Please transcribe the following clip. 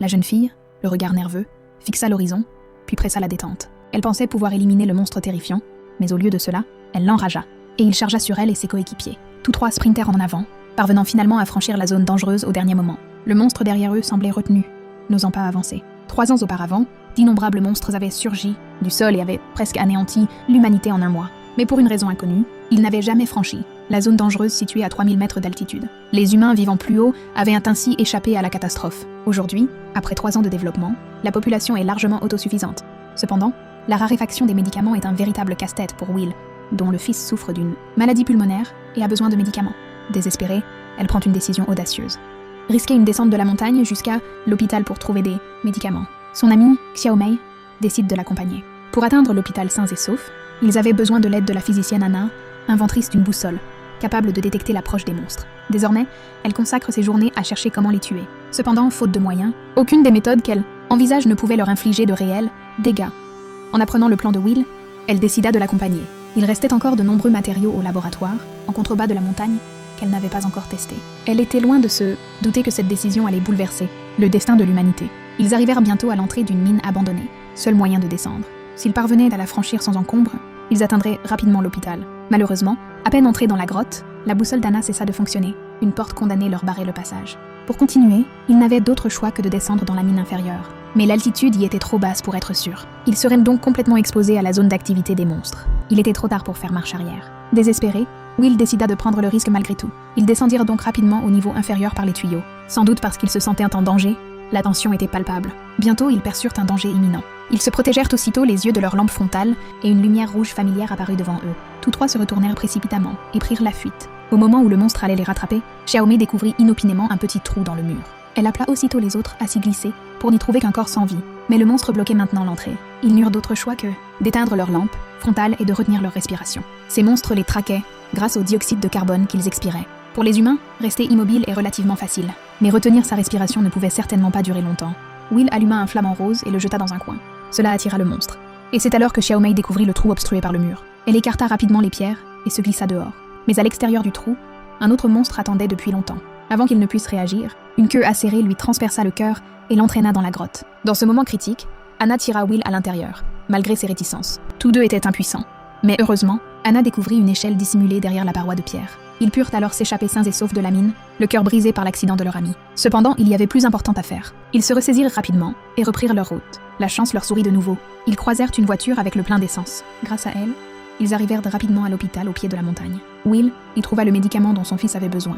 La jeune fille, le regard nerveux, fixa l'horizon, puis pressa la détente. Elle pensait pouvoir éliminer le monstre terrifiant, mais au lieu de cela, elle l'enragea, et il chargea sur elle et ses coéquipiers. Tous trois sprintèrent en avant, parvenant finalement à franchir la zone dangereuse au dernier moment. Le monstre derrière eux semblait retenu, n'osant pas avancer. 3 ans auparavant, d'innombrables monstres avaient surgi du sol et avaient presque anéanti l'humanité en un mois. Mais pour une raison inconnue, ils n'avaient jamais franchi la zone dangereuse située à 3000 mètres d'altitude. Les humains vivant plus haut avaient ainsi échappé à la catastrophe. Aujourd'hui, après 3 ans de développement, la population est largement autosuffisante. Cependant, la raréfaction des médicaments est un véritable casse-tête pour Will, dont le fils souffre d'une maladie pulmonaire et a besoin de médicaments. Désespérée, elle prend une décision audacieuse. Risquer une descente de la montagne jusqu'à l'hôpital pour trouver des médicaments. Son amie, Xiaomei, décide de l'accompagner. Pour atteindre l'hôpital sains et saufs, ils avaient besoin de l'aide de la physicienne Anna, inventrice d'une boussole, capable de détecter l'approche des monstres. Désormais, elle consacre ses journées à chercher comment les tuer. Cependant, faute de moyens, aucune des méthodes qu'elle envisage ne pouvait leur infliger de réels dégâts. En apprenant le plan de Will, elle décida de l'accompagner. Il restait encore de nombreux matériaux au laboratoire, en contrebas de la montagne, qu'elle n'avait pas encore testés. Elle était loin de se douter que cette décision allait bouleverser le destin de l'humanité. Ils arrivèrent bientôt à l'entrée d'une mine abandonnée, seul moyen de descendre. S'ils parvenaient à la franchir sans encombre, ils atteindraient rapidement l'hôpital. Malheureusement, à peine entrés dans la grotte, la boussole d'Anna cessa de fonctionner. Une porte condamnée leur barrait le passage. Pour continuer, ils n'avaient d'autre choix que de descendre dans la mine inférieure. Mais l'altitude y était trop basse pour être sûre. Ils seraient donc complètement exposés à la zone d'activité des monstres. Il était trop tard pour faire marche arrière. Désespéré, Will décida de prendre le risque malgré tout. Ils descendirent donc rapidement au niveau inférieur par les tuyaux. Sans doute parce qu'ils se sentaient en danger, la tension était palpable. Bientôt, ils perçurent un danger imminent. Ils se protégèrent aussitôt les yeux de leur lampe frontale et une lumière rouge familière apparut devant eux. Tous trois se retournèrent précipitamment et prirent la fuite. Au moment où le monstre allait les rattraper, Xiaomei découvrit inopinément un petit trou dans le mur. Elle appela aussitôt les autres à s'y glisser pour n'y trouver qu'un corps sans vie. Mais le monstre bloquait maintenant l'entrée. Ils n'eurent d'autre choix que d'éteindre leur lampe frontale et de retenir leur respiration. Ces monstres les traquaient grâce au dioxyde de carbone qu'ils expiraient. Pour les humains, rester immobile est relativement facile. Mais retenir sa respiration ne pouvait certainement pas durer longtemps. Will alluma un flamant rose et le jeta dans un coin. Cela attira le monstre. Et c'est alors que Xiaomei découvrit le trou obstrué par le mur. Elle écarta rapidement les pierres et se glissa dehors. Mais à l'extérieur du trou, un autre monstre attendait depuis longtemps. Avant qu'il ne puisse réagir, une queue acérée lui transperça le cœur et l'entraîna dans la grotte. Dans ce moment critique, Anna tira Will à l'intérieur, malgré ses réticences. Tous deux étaient impuissants. Mais heureusement, Anna découvrit une échelle dissimulée derrière la paroi de pierre. Ils purent alors s'échapper sains et saufs de la mine, le cœur brisé par l'accident de leur ami. Cependant, il y avait plus important à faire. Ils se ressaisirent rapidement et reprirent leur route. La chance leur sourit de nouveau. Ils croisèrent une voiture avec le plein d'essence. Grâce à elle, ils arrivèrent rapidement à l'hôpital au pied de la montagne. Will y trouva le médicament dont son fils avait besoin.